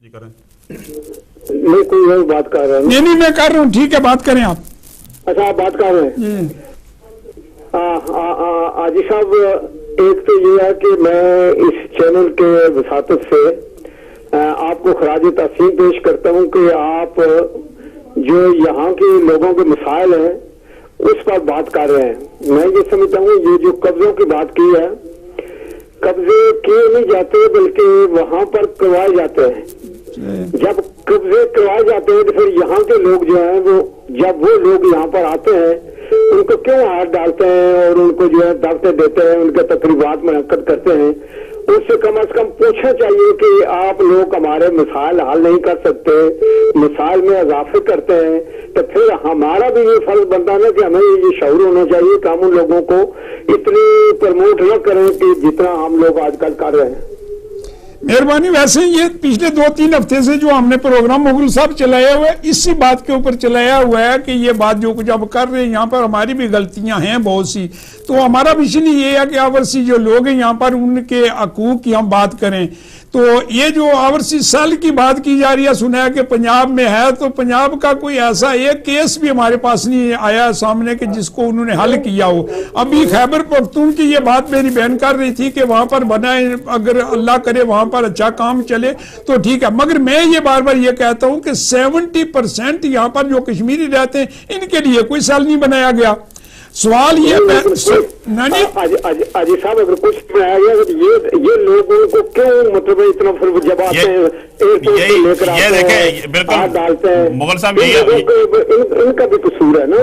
جی کریں. میں کوئی بات کر رہا ہوں. نہیں میں کر رہا ہوں. ٹھیک ہے بات کریں آپ. اچھا آپ بات کر رہے ہیں. آجی صاحب ایک تو یہ ہے کہ میں اس چینل کے وساطت سے آپ کو خراج تحسین پیش کرتا ہوں کہ آپ جو یہاں کے لوگوں کے مسائل ہیں اس پر بات کر رہے ہیں. میں یہ سمجھتا ہوں یہ جو قبضوں کی بات کی ہے, قبضے کیے نہیں جاتے بلکہ وہاں پر کروائے جاتے ہیں. جب قبضے کروائے جاتے ہیں تو پھر یہاں کے لوگ جو ہیں وہ جب وہ لوگ یہاں پر آتے ہیں ان کو کیوں ہاتھ ڈالتے ہیں اور ان کو جو ہے دعوتیں دیتے ہیں, ان کے تقریبات منعقد کرتے ہیں. اس سے کم پوچھنا چاہیے کہ آپ لوگ ہمارے مسائل حل نہیں کر سکتے, مسائل میں اضافے کرتے ہیں, تو پھر ہمارا بھی یہ فرض بنتا ہے کہ ہمیں یہ شعور ہونا چاہیے کہ ہم ان لوگوں کو اتنی پروموٹ نہ کریں کہ جتنا ہم لوگ آج کل کر رہے ہیں. مہربانی. ویسے یہ پچھلے 2-3 ہفتے سے جو ہم نے پروگرام مغل صاحب چلایا ہوا ہے اسی بات کے اوپر چلایا ہوا ہے کہ یہ بات جو کچھ اب کر رہے ہیں یہاں پر ہماری بھی غلطیاں ہیں بہت سی. تو ہمارا مشن یہ ہے کہ آورسی جو لوگ ہیں یہاں پر ان کے حقوق کی ہم بات کریں. تو یہ جو آورسی سیل کی بات کی جا رہی ہے, سنا ہے کہ پنجاب میں ہے, تو پنجاب کا کوئی ایسا ایک کیس بھی ہمارے پاس نہیں آیا سامنے کہ جس کو انہوں نے حل کیا ہو. ابھی خیبر پختون کی یہ بات میری بہن کر رہی تھی کہ وہاں پر بنائے, اگر اللہ کرے وہاں پر اچھا کام چلے تو ٹھیک ہے, مگر میں یہ بار بار یہ کہتا ہوں کہ 70% یہاں پر جو کشمیری رہتے ہیں ان کے لیے کوئی سیل نہیں بنایا گیا. سوال یہ اجی صاحب اگر کچھ بنایا گیا یہ لوگوں کو کیوں مطلب اتنا جب آتے ہیں ڈالتے ہیں مغل صاحب ان کا بھی قصور ہے نا.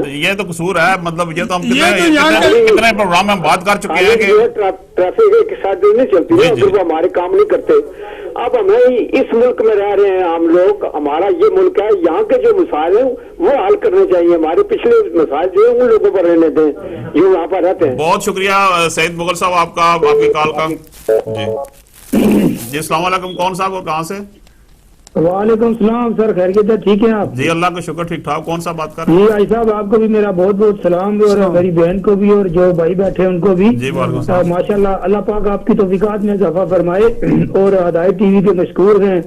یہ تو قصور ہے. مطلب یہ تو ہم کتنے پروگرام میں ہم بات کر چکے ہیں کہ ٹریفک کے ساتھ نہیں چلتی ہے, پھر وہ ہمارے کام نہیں کرتے. اب ہمیں اس ملک میں رہ رہے ہیں ہم لوگ, ہمارا یہ ملک ہے, یہاں کے جو مسائل ہیں وہ حل کرنے چاہیے. ہمارے پچھلے مسائل جو ہیں ان لوگوں پر رہنے دیں جو وہاں پر رہتے ہیں. بہت شکریہ سعید مغل صاحب آپ کا, آپ کی کال کا. جی السلام علیکم. کون صاحب اور کہاں سے؟ وعلیکم السلام سر, خیریت ہے؟ ٹھیک ہے آپ؟ جی اللہ کا شکر ٹھیک ٹھاک. کون سا بات کر رہے ہیں؟ جی بھائی صاحب آپ کو بھی میرا بہت بہت سلام, اور میری بہن کو بھی, اور جو بھائی بیٹھے ان کو بھی. جی ماشاءاللہ اللہ پاک آپ کی توفیقات میں اضافہ فرمائے. اور ہدایت ٹی وی کے مشکور ہیں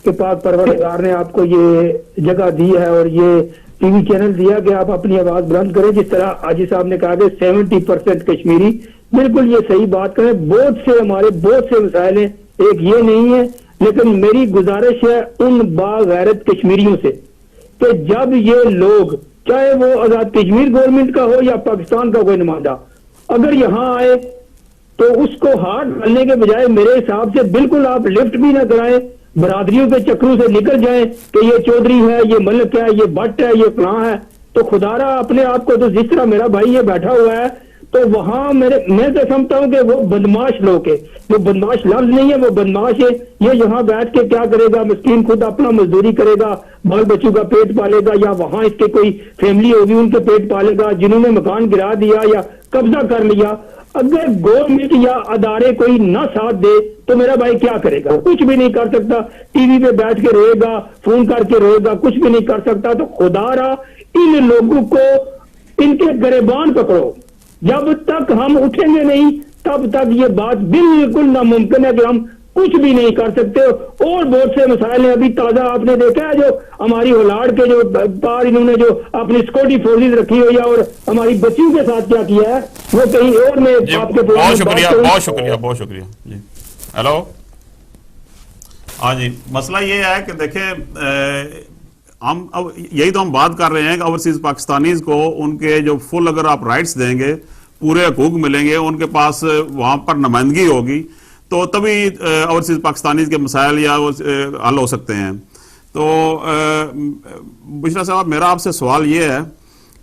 کہ پاک پروردگار نے آپ کو یہ جگہ دی ہے اور یہ ٹی وی چینل دیا کہ آپ اپنی آواز بلند کریں. جس طرح حاجی صاحب نے کہا کہ 70% کشمیری, بالکل یہ صحیح بات کریں. بہت سے ہمارے بہت سے مسائل ہیں, ایک یہ نہیں ہے, لیکن میری گزارش ہے ان باغیرت کشمیریوں سے کہ جب یہ لوگ, چاہے وہ آزاد کشمیر گورنمنٹ کا ہو یا پاکستان کا کوئی نمائندہ, اگر یہاں آئے تو اس کو ہاتھ ڈالنے کے بجائے میرے حساب سے بالکل آپ لفٹ بھی نہ کرائیں, برادریوں کے چکروں سے نکل جائیں کہ یہ چودھری ہے, یہ ملک ہے, یہ بٹ ہے, یہ فلاں ہے. تو خدا را اپنے آپ کو, تو جس طرح میرا بھائی یہ بیٹھا ہوا ہے تو وہاں میں تو سمجھتا ہوں کہ وہ بدماش لوگ ہے. وہ بدماش لفظ نہیں ہے, وہ بدماش ہے. یہ یہاں بیٹھ کے کیا کرے گا؟ مسکین خود اپنا مزدوری کرے گا, بال بچوں کا پیٹ پالے گا, یا وہاں اس کے کوئی فیملی ہوگی ان کے پیٹ پالے گا جنہوں نے مکان گرا دیا یا قبضہ کر لیا. اگر گورنمنٹ یا ادارے کوئی نہ ساتھ دے تو میرا بھائی کیا کرے گا؟ کچھ بھی نہیں کر سکتا. ٹی وی پہ بیٹھ کے روئے گا, فون کر کے روئے گا, کچھ بھی نہیں کر سکتا. تو خدا را ان لوگوں کو ان کے گریبان پکڑو. جب تک ہم اٹھیں گے نہیں تب تک یہ بات بالکل ناممکن ہے کہ ہم کچھ بھی نہیں کر سکتے. اور بہت سے مسائل ہیں. ابھی تازہ آپ نے دیکھا ہے جو ہماری ہلاڑ کے جو پار انہوں نے جو اپنی سیکورٹی فورسز رکھی ہوئی ہے اور ہماری بچیوں کے ساتھ کیا کیا ہے وہ کہیں اور میں آپ کے بہت شکریہ بہت شکریہ بہت شکریہ. جی ہیلو. ہاں جی, مسئلہ یہ ہے کہ دیکھیں ہم اب یہی تو ہم بات کر رہے ہیں کہ اوورسیز پاکستانیز کو ان کے جو فل اگر آپ رائٹس دیں گے, پورے حقوق ملیں گے, ان کے پاس وہاں پر نمائندگی ہوگی تو تبھی اوورسیز پاکستانیز کے مسائل یا حل ہو سکتے ہیں. تو بشرا صاحب میرا آپ سے سوال یہ ہے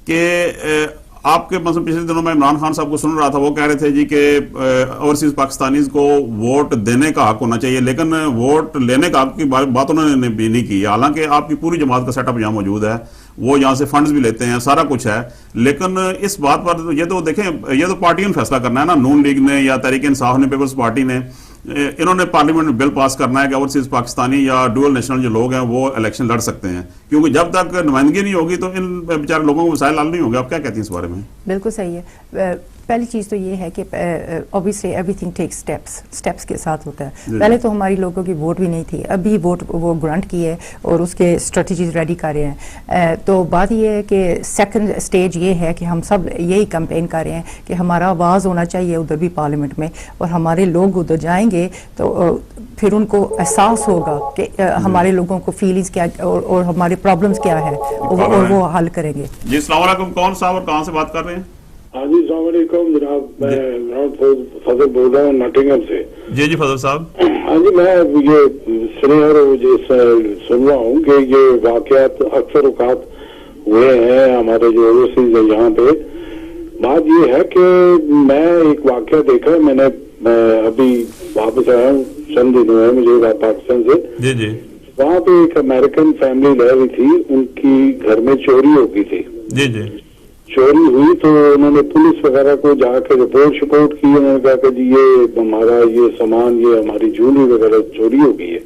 کہ آپ کے مثلا پچھلے دنوں میں عمران خان صاحب کو سن رہا تھا, وہ کہہ رہے تھے جی کہ اوورسیز پاکستانیز کو ووٹ دینے کا حق ہونا چاہیے, لیکن ووٹ لینے کا حق کی بات انہوں نے بھی نہیں کی. حالانکہ آپ کی پوری جماعت کا سیٹ اپ یہاں موجود ہے, وہ یہاں سے فنڈز بھی لیتے ہیں, سارا کچھ ہے. لیکن اس بات پر یہ تو دیکھیں, یہ تو پارٹیوں نے فیصلہ کرنا ہے نا, نون لیگ نے یا تحریک انصاف نے, پیپلز پارٹی نے, انہوں نے پارلیمنٹ میں بل پاس کرنا ہے کہ اوورسیز پاکستانی یا ڈوئل نیشنل جو لوگ ہیں وہ الیکشن لڑ سکتے ہیں, کیونکہ جب تک نمائندگی نہیں ہوگی تو ان بیچارے لوگوں کو مسائل حل نہیں ہوں گے. آپ کیا کہتی ہیں اس بارے میں؟ بالکل صحیح ہے. پہلی چیز تو یہ ہے کہ obviously everything takes steps کے ساتھ ہوتا ہے. پہلے تو ہماری لوگوں کی ووٹ بھی نہیں تھی, ابھی ووٹ وہ گرانٹ کی ہے اور اس کے اسٹریٹجیز ریڈی کر رہے ہیں. تو بات یہ ہے کہ سیکنڈ اسٹیج یہ ہے کہ ہم سب یہی کمپین کر رہے ہیں کہ ہمارا آواز ہونا چاہیے ادھر بھی پارلیمنٹ میں, اور ہمارے لوگ ادھر جائیں گے تو پھر ان کو احساس ہوگا کہ ہمارے لوگوں کو فیلنگز کیا اور ہمارے پرابلمز کیا ہے اور وہ حل کریں گے. جی السلام علیکم, کون صاحب اور کہاں سے بات کر رہے ہیں؟ ہاں جی السلام علیکم جناب, میں فضل بول رہا ہوں ناٹنگھم سے. جی فضل صاحب. ہاں جی میں یہ سن رہا ہوں کہ یہ واقعات اکثر اوقات ہوئے ہیں ہمارے جو اوورسیز ہے یہاں پہ. بات یہ ہے کہ میں ایک واقعہ دیکھا, میں نے ابھی واپس آیا ہوں, چند دن ہوئے مجھے پاکستان سے. جی جی. وہاں پہ ایک امریکن فیملی رہ رہی تھی, ان کی گھر میں چوری ہو گئی تھی. جی جی. چوری ہوئی تو انہوں نے پولیس وغیرہ کو جا کے رپورٹ کی. انہوں نے کہا کہ جی یہ ہمارا یہ سامان, یہ ہماری جویلری وغیرہ چوری ہو گئی ہے.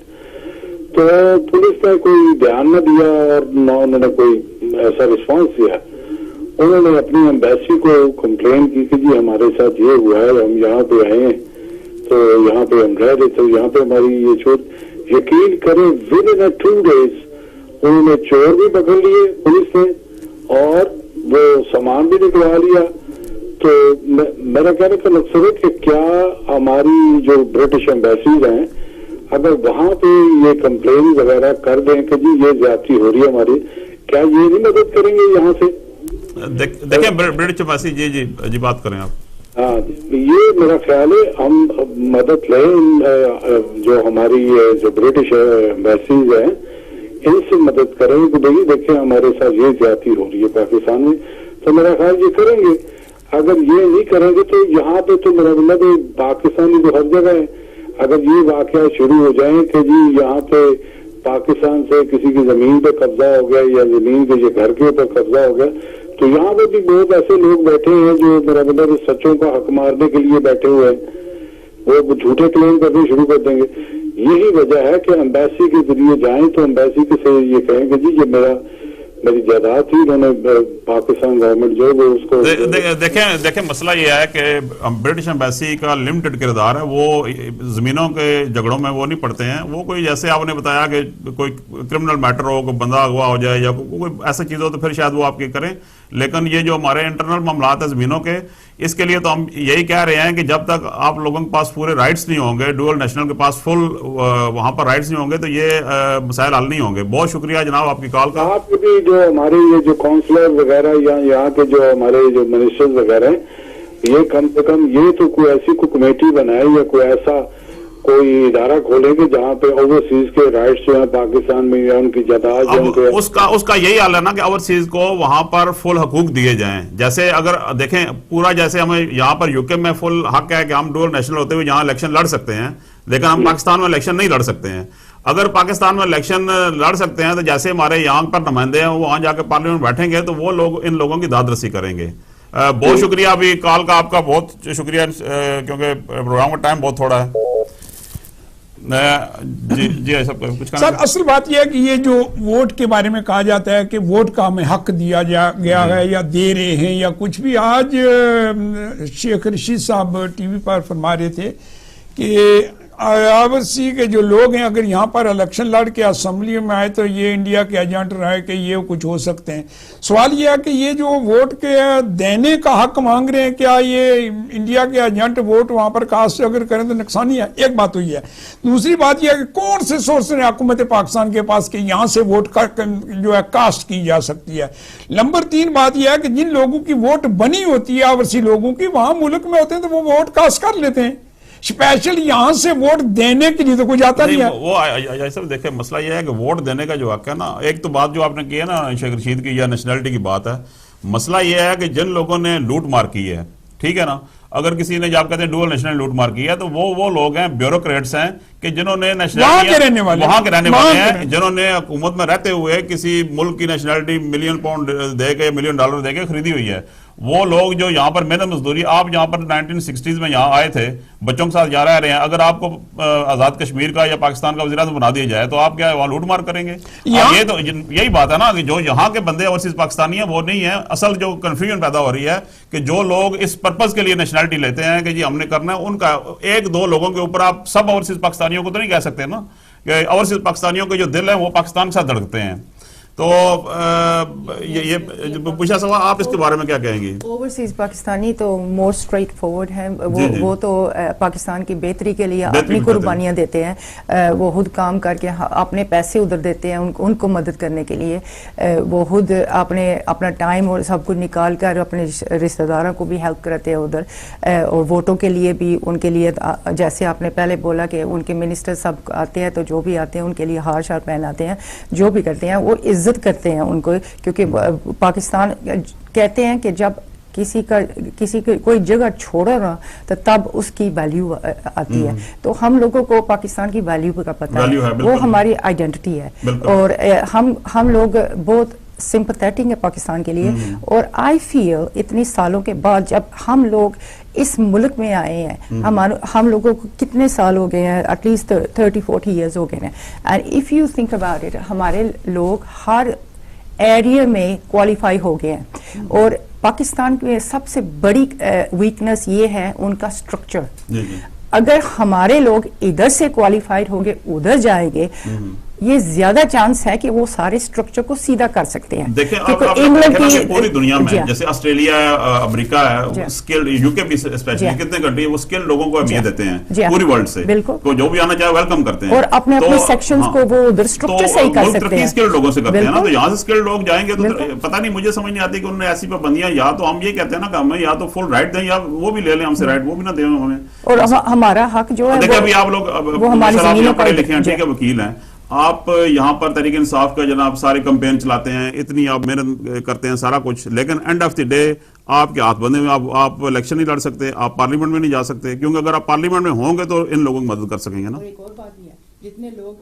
تو پولیس نے کوئی دھیان نہ دیا اور نہ انہوں نے کوئی ایسا رسپانس دیا. انہوں نے اپنی ایمبیسی کو کمپلین کی کہ جی ہمارے ساتھ یہ ہوا ہے, ہم یہاں پہ آئے ہیں تو یہاں پہ ہم رہ رہے تھے, یہاں پہ ہماری یہ چور. یقین کریں ود ان 2 days انہوں نے چور بھی پکڑ لیے پولیس نے اور وہ سامان بھی نکلوا لیا. تو میرا کہنے کا مقصد ہے کہ کیا ہماری جو برٹش ایمبیسیز ہیں اگر وہاں پہ یہ کمپلین وغیرہ کر دیں کہ جی یہ زیادتی ہو رہی ہے ہماری, کیا یہ نہیں مدد کریں گے یہاں سے؟ دیکھیں برٹش ایمبیسی. جی جی جی بات کریں آپ. ہاں یہ میرا خیال ہے ہم مدد لیں, جو ہماری جو برٹش ایمبیسیز ہیں ان سے مدد کریں کہ بھائی دیکھیں ہمارے ساتھ یہ زیادتی ہو رہی ہے پاکستان میں. تو میرا خیال یہ کریں گے. اگر یہ نہیں کریں گے تو یہاں پہ تو میرا مطلب پاکستانی تو ہر جگہ ہے. اگر یہ واقعہ شروع ہو جائیں کہ جی یہاں پہ پاکستان سے کسی کی زمین پہ قبضہ ہو گیا یا زمین کے یہ گھر کے اوپر قبضہ ہو گیا, تو یہاں پہ بھی بہت ایسے لوگ بیٹھے ہیں جو میرا مطلب سچوں کا حق مارنے کے لیے بیٹھے ہوئے ہیں, وہ جھوٹے کلیم کرنے شروع کر دیں گے. یہی وجہ ہے کہ امبیسی کے ذریعے جائیں تو امبیسی سے یہ کہیں کہ جی یہ میری جائیداد تھی, انہوں نے پاکستان گورنمنٹ جو وہ اس کو دیکھیں مسئلہ یہ ہے کہ برٹش ایمبیسی کا لمیٹڈ کردار ہے, وہ زمینوں کے جھگڑوں میں وہ نہیں پڑتے ہیں. وہ کوئی جیسے آپ نے بتایا کہ کوئی کرمنل میٹر ہو, کوئی بندہ اغوا ہو جائے یا کوئی ایسا چیز ہو تو پھر شاید وہ آپ کی کریں. لیکن یہ جو ہمارے انٹرنل معاملات ہیں زمینوں کے, اس کے لیے تو ہم یہی کہہ رہے ہیں کہ جب تک آپ لوگوں کے پاس پورے رائٹس نہیں ہوں گے, ڈوئل نیشنل کے پاس فل وہاں پر رائٹس نہیں ہوں گے, تو یہ مسائل حل نہیں ہوں گے. بہت شکریہ جناب آپ کی کال کا. آپ کے بھی جو ہمارے یہ جو کاؤنسلر وغیرہ یا یہاں کے جو ہمارے جو منسٹر وغیرہ ہیں, یہ کم سے کم یہ تو کوئی ایسی کوئی کمیٹی بنائے یا کوئی ایسا کوئی ادارہ کھولے کہ جہاں پہ اوورسیز کے رائٹس جو ہیں پاکستان میں یا ان کی جائیداد اس کا یہی حال ہے نا کہ اوورسیز کو وہاں پر فل حقوق دیے جائیں. جیسے اگر دیکھیں پورا جیسے ہمیں یہاں پر یو کے میں فل حق ہے کہ ہم ڈوئل نیشنل ہوتے ہوئے یہاں الیکشن لڑ سکتے ہیں, لیکن ہم پاکستان میں الیکشن نہیں لڑ سکتے ہیں. اگر پاکستان میں الیکشن لڑ سکتے ہیں تو جیسے ہمارے یہاں پر نمائندے ہیں وہ وہاں جا کے پارلیمنٹ بیٹھیں گے تو وہ لوگ ان لوگوں کی داد رسی کریں گے. بہت شکریہ ابھی کال کا, آپ کا بہت شکریہ, کیونکہ پروگرام کا ٹائم بہت تھوڑا ہے. جی سر اصل بات یہ ہے کہ یہ جو ووٹ کے بارے میں کہا جاتا ہے کہ ووٹ کا ہمیں حق دیا گیا ہے یا دے رہے ہیں یا کچھ بھی. آج شیخ رشید صاحب ٹی وی پر فرما رہے تھے کہ اوورسی کے جو لوگ ہیں اگر یہاں پر الیکشن لڑ کے اسمبلی میں آئے تو یہ انڈیا کے ایجنٹ رہے کہ یہ کچھ ہو سکتے ہیں. سوال یہ ہے کہ یہ جو ووٹ کے دینے کا حق مانگ رہے ہیں, کیا یہ انڈیا کے ایجنٹ ووٹ وہاں پر کاسٹ اگر کریں تو نقصان ہی ہے؟ ایک بات تو یہ ہے. دوسری بات یہ ہے کہ کون سے سورس ہیں حکومت پاکستان کے پاس کہ یہاں سے ووٹ جو ہے کاسٹ کی جا سکتی ہے. نمبر 3 بات یہ ہے کہ جن لوگوں کی ووٹ بنی ہوتی ہے اوورسی لوگوں کی, وہاں ملک میں ہوتے ہیں تو وہ ووٹ کاسٹ کر لیتے ہیں. اسپیشل یہاں سے ووٹ دینے کے لیے تو کوئی جاتا نہیں ہے. وہ صاحب دیکھیں مسئلہ یہ ہے کہ ووٹ دینے کا جو حق ہے نا, ایک تو بات جو آپ نے کی ہے نا شیخ رشید کی یا نیشنلٹی کی بات ہے, مسئلہ یہ ہے کہ جن لوگوں نے لوٹ مار کی ہے, ٹھیک ہے نا, اگر کسی نے جب کہتے ہیں ڈوئل نیشنل لوٹ مار کی ہے تو وہ لوگ ہیں بیوروکریٹس ہیں کہ جنہوں نے وہاں کے رہنے والے ہیں, جنہوں نے حکومت میں رہتے ہوئے کسی ملک کی نیشنلٹی $1,000,000 دے کے $1,000,000 دے کے خریدی ہوئی ہے. وہ لوگ جو یہاں پر محنت مزدوری, آپ یہاں پر 1960s میں یہاں آئے تھے, بچوں کے ساتھ جا رہے ہیں, اگر آپ کو آزاد کشمیر کا یا پاکستان کا وزیر اعظم بنا دیا جائے تو آپ کیا وہاں لوٹ مار کریں گے؟ یہ تو یہی بات ہے نا کہ جو یہاں کے بندے اوورسیز پاکستانی ہیں وہ نہیں ہیں. اصل جو کنفیوژن پیدا ہو رہی ہے کہ جو لوگ اس پرپز کے لیے نیشنلٹی لیتے ہیں کہ جی ہم نے کرنا ہے, ان کا ایک دو لوگوں کے اوپر آپ سب اوورسیز پاکستانیوں کو تو نہیں کہہ سکتے نا کہ اوورسیز پاکستانیوں کے جو دل ہیں وہ پاکستان کے ساتھ دھڑکتے ہیں. تو یہ پوچھا سوال, آپ اس کے بارے میں کیا کہیں گے؟ اوورسیز پاکستانی تو مور اسٹریٹ فارورڈ ہیں, وہ تو پاکستان کی بہتری کے لیے اپنی قربانیاں دیتے ہیں, وہ خود کام کر کے اپنے پیسے ادھر دیتے ہیں ان کو مدد کرنے کے لیے, وہ خود اپنا ٹائم اور سب کچھ نکال کر اپنے رشتہ داروں کو بھی ہیلپ کرتے ہیں ادھر, اور ووٹوں کے لیے بھی ان کے لیے, جیسے آپ نے پہلے بولا کہ ان کے منسٹر سب آتے ہیں تو جو بھی آتے ہیں ان کے لیے ہار شار پہناتے ہیں, جو بھی کرتے ہیں وہ عزت کرتے ہیں ان کو, کیونکہ پاکستان کہتے ہیں کہ جب کسی کوئی جگہ چھوڑو نا تو تب اس کی ویلیو آتی ہے. تو ہم لوگوں کو پاکستان کی ویلیو کا پتہ ہے, وہ ہماری آئیڈینٹی ہے, اور ہم لوگ بہت سمپتھیٹک ہے پاکستان کے لیے. اور آئی فیل اتنی سالوں کے بعد جب ہم لوگ اس ملک میں آئے ہیں, ہم لوگوں کو کتنے سال ہو گئے ہیں, ایٹ لیسٹ 30-40 ایئرز ہو گئے ہیں, and if you think about it, ہمارے لوگ ہر ایریا میں کوالیفائی ہو گئے ہیں. اور پاکستان میں سب سے بڑی ویکنس یہ ہے ان کا اسٹرکچر. اگر ہمارے لوگ ادھر سے کوالیفائڈ ہوں گے ادھر جائیں گے, یہ زیادہ چانس ہے کہ وہ سارے اسٹرکچر کو سیدھا کر سکتے ہیں. دیکھیں انگلینڈ کی پوری دنیا میں جیسے آسٹریلیا ہے, امریکہ ہے, اسکل یو کے بھی اسپیشلی کتنے کنٹری وہ اسکل لوگوں کو اہمیت دیتے ہیں پوری ورلڈ سے, تو جو بھی آنا چاہے ویلکم کرتے ہیں, اور اپنے سیکشنز کو وہ ادھر اسٹرکچر سے ہی کر سکتے ہیں. اسکل لوگوں سے کرتے ہیں نا, تو یہاں سے اسکل لوگ جائیں گے تو پتہ نہیں, مجھے سمجھ نہیں آتی کہ انہوں نے ایسی پابندیاں, یا تو ہم یہ کہتے ہیں نا کہ ہمیں یا تو فل رائٹ دیں یا وہ بھی لے لیں ہم سے رائٹ, وہ بھی نہ دیں ہمیں, اور ہمارا حق جو ہے دیکھیں ابھی آپ لوگ وہ ہماری زمینوں پڑھے لکھے ہیں, ٹھیک ہے, وکیل ہیں آپ, یہاں پر تحریک انصاف کا جناب سارے کمپین چلاتے ہیں, اتنی آپ محنت کرتے ہیں سارا کچھ, لیکن اینڈ آف دی ڈے آپ کے ہاتھ بندے میں آپ الیکشن نہیں لڑ سکتے, آپ پارلیمنٹ میں نہیں جا سکتے, کیونکہ اگر آپ پارلیمنٹ میں ہوں گے تو ان لوگوں کی مدد کر سکیں گے نا. ایک اور بات بھی ہے, جتنے لوگ